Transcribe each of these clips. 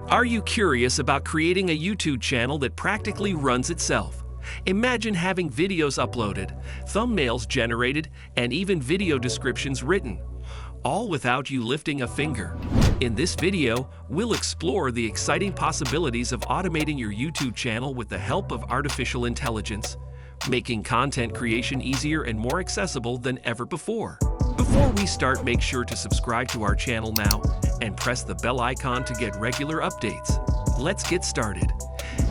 Are you curious about creating a YouTube channel that practically runs itself? Imagine having videos uploaded, thumbnails generated, and even video descriptions written, all without you lifting a finger. In this video, we'll explore the exciting possibilities of automating your YouTube channel with the help of artificial intelligence, making content creation easier and more accessible than ever before. Before we start, make sure to subscribe to our channel now and press the bell icon to get regular updates. Let's get started.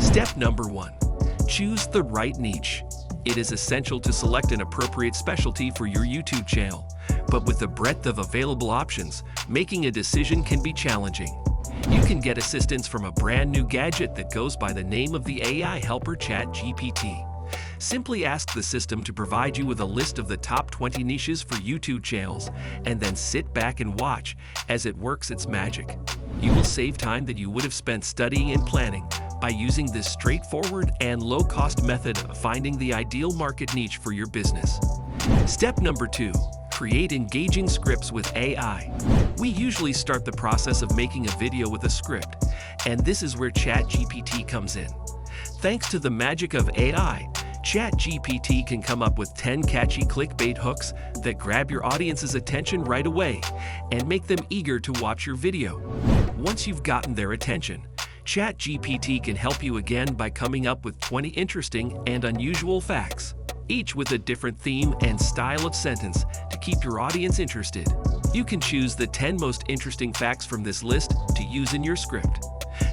Step number 1. Choose the right niche. It is essential to select an appropriate specialty for your YouTube channel, but with the breadth of available options, making a decision can be challenging. You can get assistance from a brand new gadget that goes by the name of the AI helper ChatGPT. Simply ask the system to provide you with a list of the top 20 niches for YouTube channels, and then sit back and watch as it works its magic. You will save time that you would have spent studying and planning by using this straightforward and low-cost method of finding the ideal market niche for your business. Step number 2. Create engaging scripts with AI. We usually start the process of making a video with a script, and this is where ChatGPT comes in. Thanks to the magic of AI, ChatGPT can come up with 10 catchy clickbait hooks that grab your audience's attention right away and make them eager to watch your video. Once you've gotten their attention, ChatGPT can help you again by coming up with 20 interesting and unusual facts, each with a different theme and style of sentence to keep your audience interested. You can choose the 10 most interesting facts from this list to use in your script.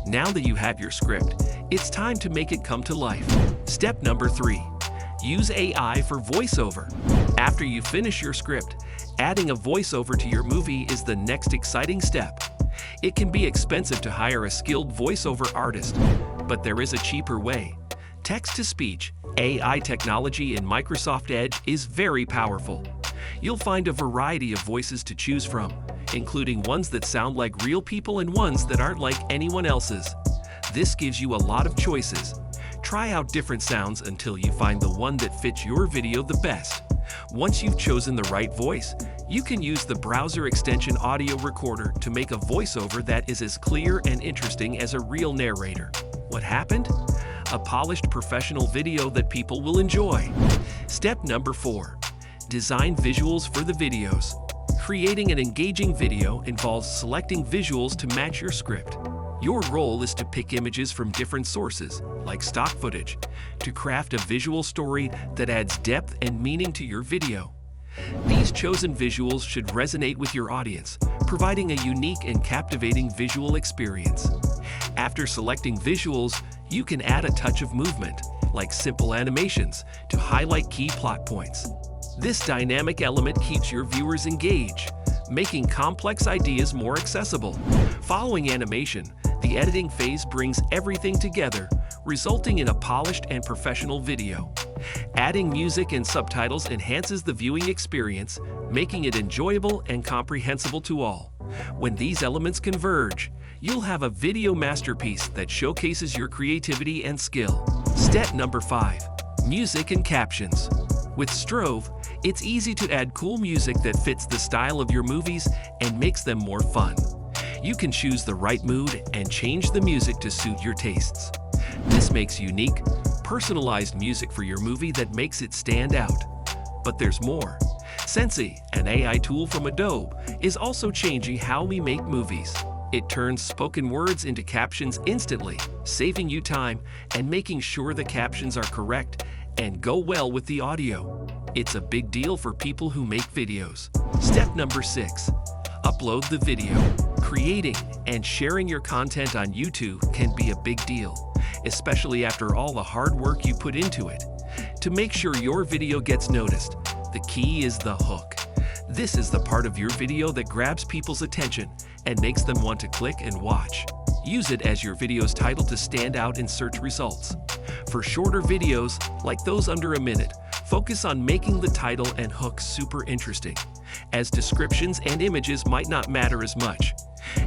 Now that you have your script, it's time to make it come to life. Step number 3. Use AI for voiceover. After you finish your script, adding a voiceover to your movie is the next exciting step. It can be expensive to hire a skilled voiceover artist, but there is a cheaper way. Text-to-speech AI technology in Microsoft Edge is very powerful. You'll find a variety of voices to choose from, including ones that sound like real people and ones that aren't like anyone else's. This gives you a lot of choices. Try out different sounds until you find the one that fits your video the best. Once you've chosen the right voice, you can use the browser extension audio recorder to make a voiceover that is as clear and interesting as a real narrator. What happened? A polished professional video that people will enjoy. Step number 4. Design visuals for the videos. Creating an engaging video involves selecting visuals to match your script. Your role is to pick images from different sources, like stock footage, to craft a visual story that adds depth and meaning to your video. These chosen visuals should resonate with your audience, providing a unique and captivating visual experience. After selecting visuals, you can add a touch of movement, like simple animations, to highlight key plot points. This dynamic element keeps your viewers engaged, making complex ideas more accessible. Following animation, the editing phase brings everything together, resulting in a polished and professional video. Adding music and subtitles enhances the viewing experience, making it enjoyable and comprehensible to all. When these elements converge, you'll have a video masterpiece that showcases your creativity and skill. Step number 5. Music and captions. With Strove, it's easy to add cool music that fits the style of your movies and makes them more fun. You can choose the right mood and change the music to suit your tastes. This makes unique, personalized music for your movie that makes it stand out. But there's more. Sensei, an AI tool from Adobe, is also changing how we make movies. It turns spoken words into captions instantly, saving you time and making sure the captions are correct and go well with the audio. It's a big deal for people who make videos. Step number 6. Upload the video. Creating and sharing your content on YouTube can be a big deal, especially after all the hard work you put into it. To make sure your video gets noticed, the key is the hook. This is the part of your video that grabs people's attention and makes them want to click and watch. Use it as your video's title to stand out in search results. For shorter videos, like those under a minute, focus on making the title and hook super interesting, as descriptions and images might not matter as much.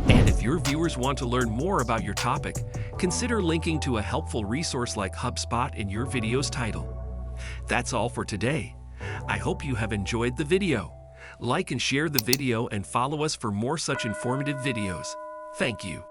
And if your viewers want to learn more about your topic, consider linking to a helpful resource like HubSpot in your video's title. That's all for today. I hope you have enjoyed the video. Like and share the video and follow us for more such informative videos. Thank you.